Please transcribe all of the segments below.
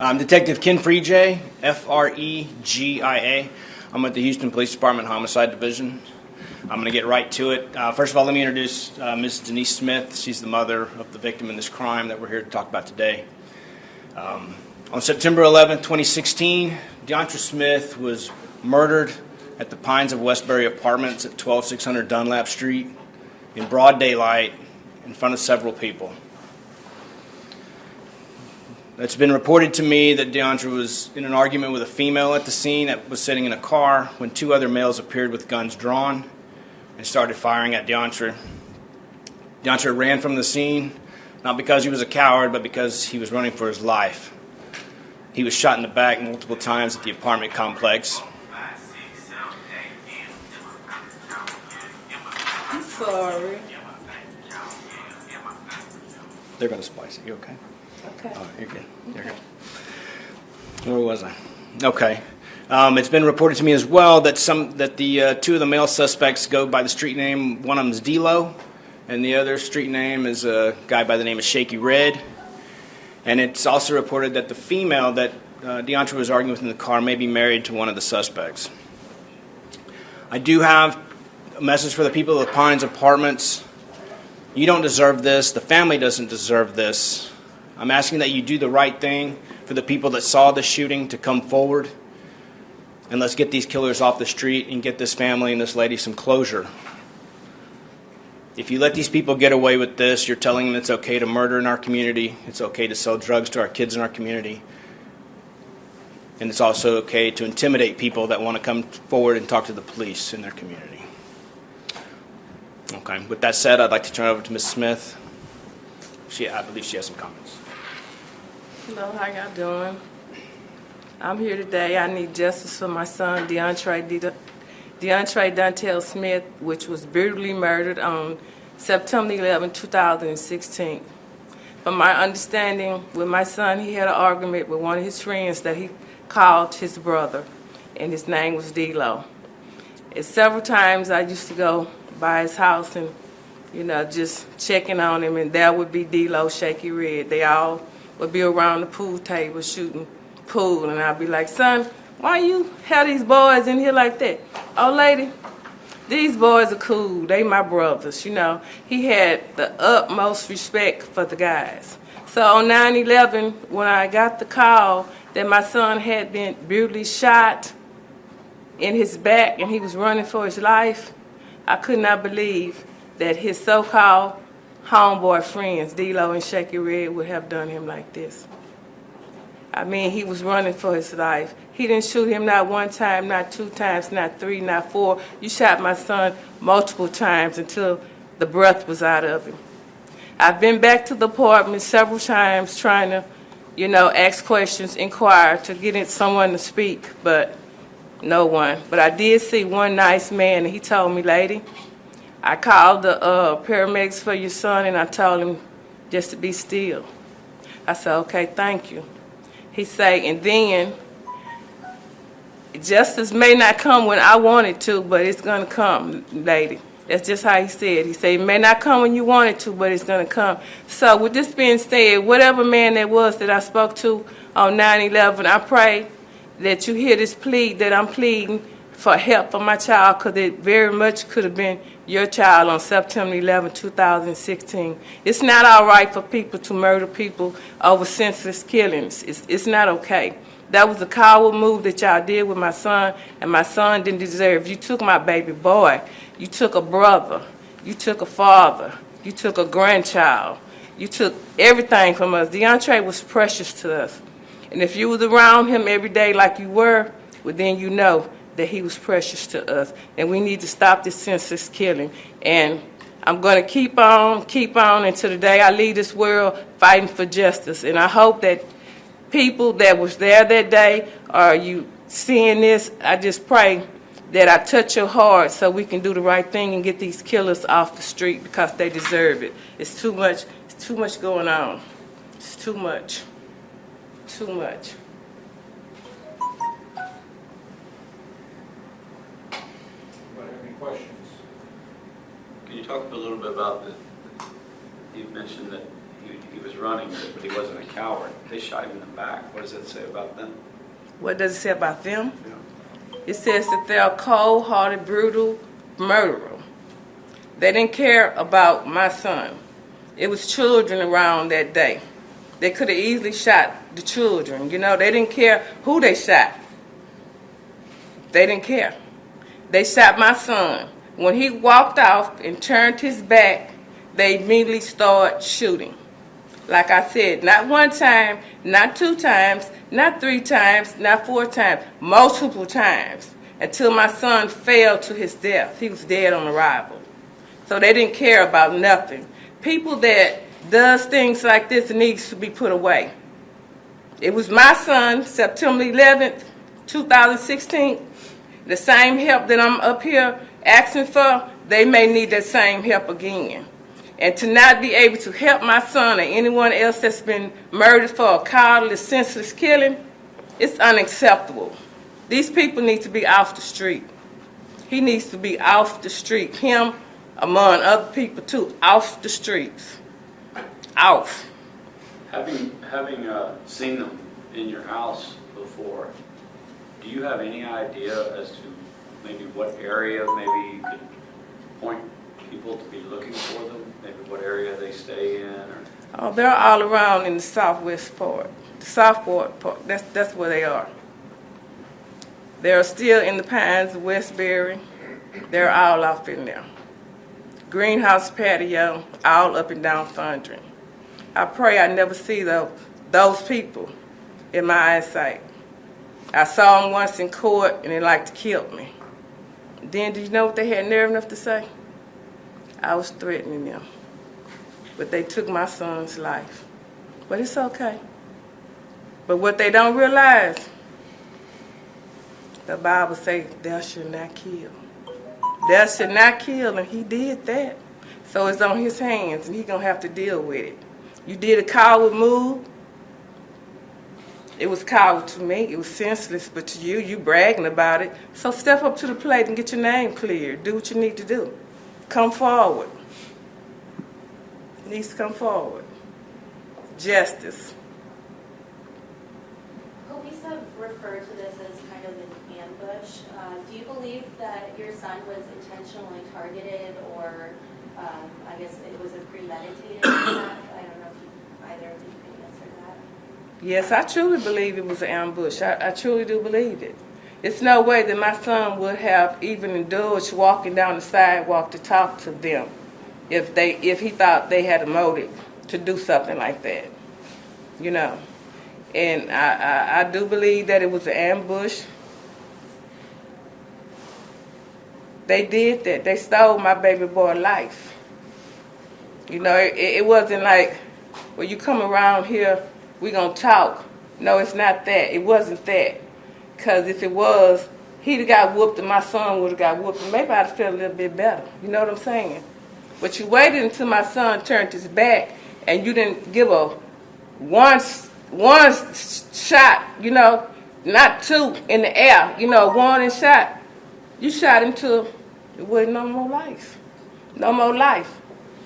I'm Detective Ken Freegia, F-R-E-G-I-A. I'm with the Houston Police Department Homicide Division. I'm going to get right to it. First of all, let me introduce Ms. Denise Smith. She's the mother of the victim in this crime that we're here to talk about today. On September 11, 2016, Deontra Smith was murdered at the Pines of Westbury Apartments at 12600 Dunlap Street in broad daylight in front of several people. It's been reported to me that Deontra was in an argument with a female at the scene that was sitting in a car when two other males appeared with guns drawn and started firing at Deontra. Deontra ran from the scene, not because he was a coward, but because he was running for his life. He was shot in the back multiple times at the apartment complex. I'm sorry. They're going to splice it. You okay? Okay. Oh, you're good. You're good. Where was I? Okay. It's been reported to me as well that the two of the male suspects go by the street name. One of them is D-Lo, and the other street name is a guy by the name of Shaky Red. And it's also reported that the female that Deontra was arguing with in the car may be married to one of the suspects. I do have a message for the people of the Pines Apartments. You don't deserve this. The family doesn't deserve this. I'm asking that you do the right thing for the people that saw the shooting to come forward. And let's get these killers off the street and get this family and this lady some closure. If you let these people get away with this, you're telling them it's okay to murder in our community, it's okay to sell drugs to our kids in our community, and it's also okay to intimidate people that want to come forward and talk to the police in their community. Okay, with that said, I'd like to turn it over to Ms. Smith. I believe she has some comments. Hello, how y'all doing? I'm here today. I need justice for my son, Deontra Dontel Smith, which was brutally murdered on September 11, 2016. From my understanding, with my son, he had an argument with one of his friends that he called his brother, and his name was D-Lo. And several times I used to go by his house and, just checking on him, and there would be D-Lo, Shaky Red. They all would be around the pool table shooting pool, and I'd be like, son, why you have these boys in here like that? Oh, lady, these boys are cool. They my brothers, He had the utmost respect for the guys. So on 9/11, when I got the call that my son had been brutally shot in his back and he was running for his life, I could not believe that his so-called homeboy friends, D-Lo and Shaky Red, would have done him like this. I mean, he was running for his life. He didn't shoot him not one time, not two times, not three, not four. You shot my son multiple times until the breath was out of him. I've been back to the apartment several times trying to, ask questions, inquire, to get someone to speak, but no one. But I did see one nice man, and he told me, lady, I called the paramedics for your son, and I told him just to be still. I said, okay, thank you. He said, and then justice may not come when I want it to, but it's going to come, lady. That's just how he said. He said, it may not come when you want it to, but it's going to come. So with this being said, whatever man that was that I spoke to on 9/11, I pray that you hear this plea that I'm pleading for help for my child, because it very much could have been your child on September 11, 2016. It's not all right for people to murder people over senseless killings. It's not okay. That was a coward move that y'all did with my son, and my son didn't deserve. You took my baby boy. You took a brother. You took a father. You took a grandchild. You took everything from us. Deontra was precious to us. And if you was around him every day like you were, well, then you know that he was precious to us. And we need to stop this senseless killing. And I'm going to keep on until the day I leave this world fighting for justice. And I hope that people that was there that day, or you seeing this, I just pray that I touch your heart so we can do the right thing and get these killers off the street, because they deserve it. It's too much going on. It's too much. Too much. Any questions? Can you talk a little bit about you mentioned that he was was running, but he wasn't a coward. They shot him in the back. What does that say about them? What does it say about them? Yeah. It says that they're a cold-hearted, brutal murderer. They didn't care about my son. It was children around that day. They could have easily shot the children. You know, they didn't care who they shot. They didn't care. They shot my son. When he walked off and turned his back, they immediately started shooting. Like I said, not one time, not 2 times, not 3 times, not 4 times, multiple times, until my son fell to his death. He was dead on arrival. So they didn't care about nothing. People that does things like this needs to be put away. It was my son, September 11th, 2016. The same help that I'm up here asking for, they may need that same help again. And to not be able to help my son or anyone else that's been murdered for a cowardly, senseless killing, it's unacceptable. These people need to be off the street. He needs to be off the street. Him, among other people too, off the streets. Off. Having seen them in your house before, do you have any idea as to maybe what area maybe you could point people to be looking for them? Maybe what area they stay in? Or Oh, they're all around in the southwest part. The Southport part, that's where they are. They're still in the Pines, Westbury. They're all off in there. Greenhouse patio, all up and down Thundering. I pray I never see those people in my eyesight. I saw them once in court and they like to kill me. Then do you know what they had nerve enough to say? I was threatening them. But they took my son's life. But it's okay. But what they don't realize, the Bible says, thou shalt not kill. Thou shalt not kill, and he did that. So it's on his hands, and he's going to have to deal with it. You did a coward move. It was coward to me. It was senseless, but to you, you bragging about it. So step up to the plate and get your name cleared. Do what you need to do. Come forward. Needs to come forward. Justice. Police have referred to this as kind of an ambush. Do you believe that your son was intentionally targeted, or I guess it was a premeditated attack? I don't know if either of you can answer that. Yes, I truly believe it was an ambush. I truly do believe it. It's no way that my son would have even indulged walking down the sidewalk to talk to them if he thought they had a motive to do something like that, you know. And I do believe that it was an ambush. They did that. They stole my baby boy's life. You know, it wasn't like, well, you come around here, we're going to talk. No, it's not that. It wasn't that. Because if it was, he'd have got whooped and my son would have got whooped. And maybe I'd have felt a little bit better. You know what I'm saying? But you waited until my son turned his back and you didn't give a one shot, you know, not 2 in the air, you know, 1 and shot. You shot him till it wasn't no more life. No more life.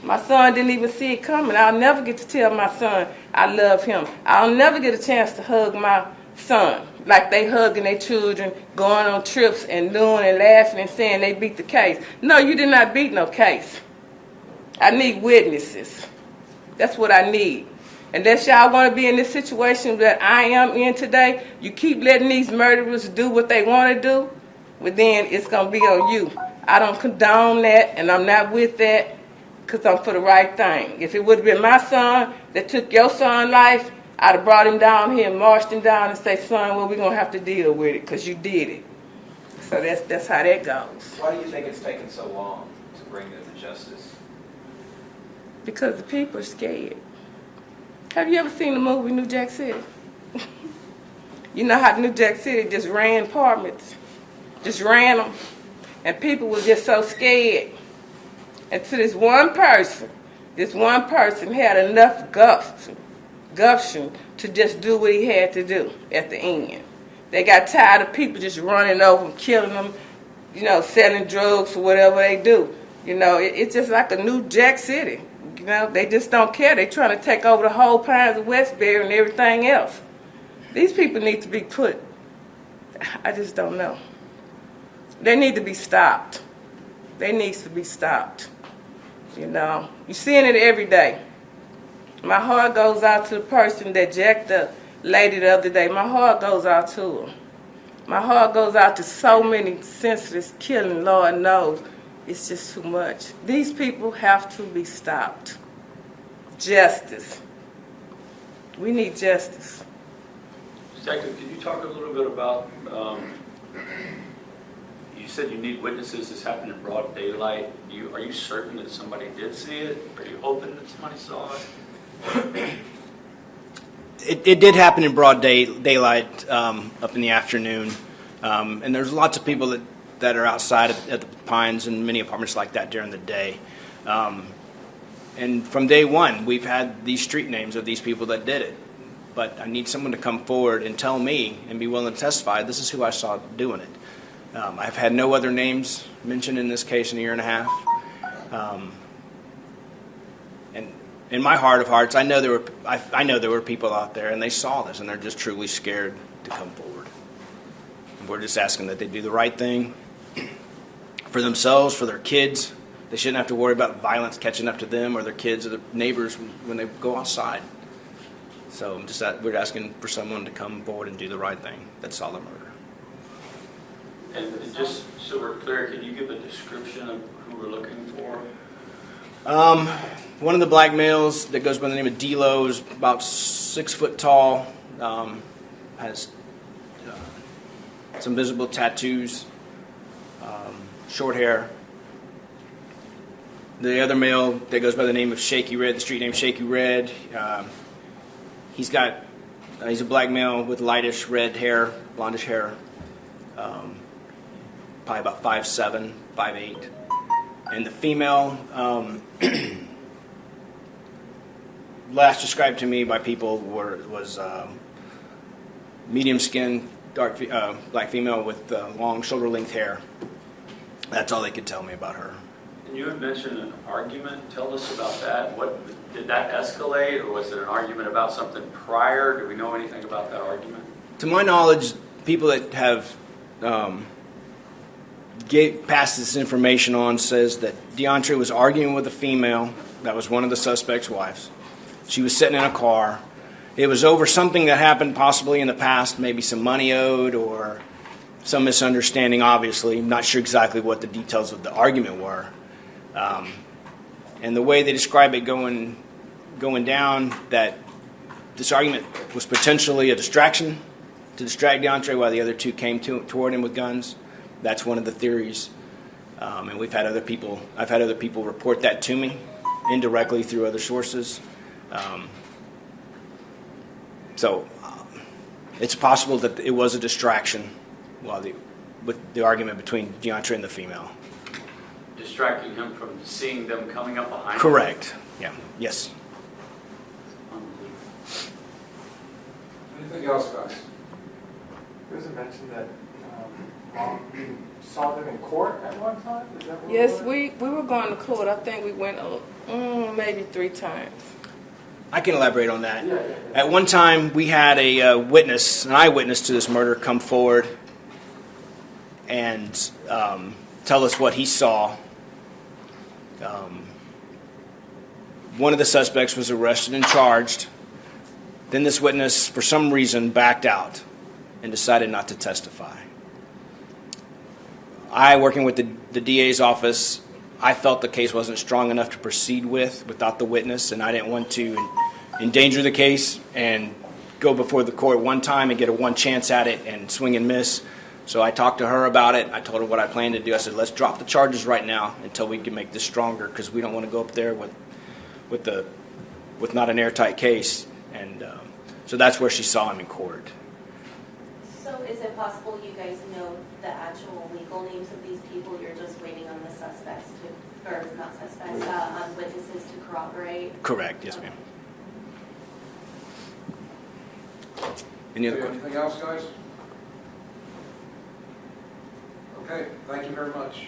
My son didn't even see it coming. I'll never get to tell my son I love him. I'll never get a chance to hug my son like they hugging their children, going on trips and doing and laughing and saying they beat the case. No, you did not beat no case. I need witnesses. That's what I need. Unless y'all want to be in this situation that I am in today, you keep letting these murderers do what they want to do, but then it's going to be on you. I don't condone that, and I'm not with that, because I'm for the right thing. If it would have been my son that took your son's life, I'd have brought him down here and marched him down and say, son, well, we're going to have to deal with it, because you did it. So that's how that goes. Why do you think it's taken so long to bring them to justice? Because the people are scared. Have you ever seen the movie New Jack City? You know how New Jack City just ran apartments, just ran them, and people were just so scared. And to this one person had enough gumption to just do what he had to do at the end. They got tired of people just running over them, killing them, you know, selling drugs or whatever they do. You know, it's just like a New Jack City. You know, they just don't care. They're trying to take over the whole Pines of Westbury and everything else. These people need to be put, I just don't know. They need to be stopped. They need to be stopped. You know, you're seeing it every day. My heart goes out to the person that jacked the lady the other day. My heart goes out to her. My heart goes out to so many senseless killing, Lord knows. It's just too much. These people have to be stopped. Justice. We need justice. Detective, can you talk a little bit about, you said you need witnesses, this happened in broad daylight. Are you certain that somebody did see it? Are you hoping that somebody saw it? It did happen in broad daylight up in the afternoon, and there's lots of people that are outside at the Pines and many apartments like that during the day. And from day one, we've had these street names of these people that did it. But I need someone to come forward and tell me and be willing to testify, this is who I saw doing it. I've had no other names mentioned in this case in a year and a half. And in my heart of hearts, I know there were people out there and they saw this and they're just truly scared to come forward. And we're just asking that they do the right thing for themselves, for their kids. They shouldn't have to worry about violence catching up to them or their kids or their neighbors when they go outside. So we're asking for someone to come forward and do the right thing. That's saw the murder. And just so we're clear, can you give a description of who we're looking for? One of the black males that goes by the name of D-Lo is about 6 foot tall, has some visible tattoos, short hair. The other male that goes by the name of Shaky Red, the street name Shaky Red, he's a black male with lightish red hair, blondish hair, probably about 5'7", 5'8". And the female, last described to me by people was medium skin, dark black female with long shoulder length hair. That's all they could tell me about her. And you had mentioned an argument. Tell us about that. Did that escalate, or was it an argument about something prior? Do we know anything about that argument? To my knowledge, people that have passed this information on says that DeAndre was arguing with a female that was one of the suspect's wives. She was sitting in a car. It was over something that happened possibly in the past, maybe some money owed or some misunderstanding, obviously. I'm not sure exactly what the details of the argument were. And the way they describe it going down, that this argument was potentially a distraction to distract DeAndre while the other two came toward him with guns. That's one of the theories. And I've had other people report that to me indirectly through other sources. So it's possible that it was a distraction with the argument between DeAndre and the female. Distracting him from seeing them coming up behind him? Correct. Yeah. Yes. Anything else, guys? Was it mentioned that you saw them in court at one time? Is that what Yes, it was? we were going to court. I think we went maybe 3 times. I can elaborate on that. Yeah. At one time, we had an eyewitness to this murder, come forward and tell us what he saw. One of the suspects was arrested and charged. Then this witness, for some reason, backed out and decided not to testify. I, working with the DA's office, I felt the case wasn't strong enough to proceed without the witness, and I didn't want to endanger the case and go before the court one time and get a one chance at it and swing and miss. So I talked to her about it. I told her what I planned to do. I said, let's drop the charges right now until we can make this stronger, because we don't want to go up there with not an airtight case. And so that's where she saw him in court. So is it possible you guys know the actual legal names of these people? You're just waiting on the suspects or not suspects, on witnesses to corroborate? Correct. Yes, ma'am. Any other questions? Anything else, guys? Okay, thank you very much.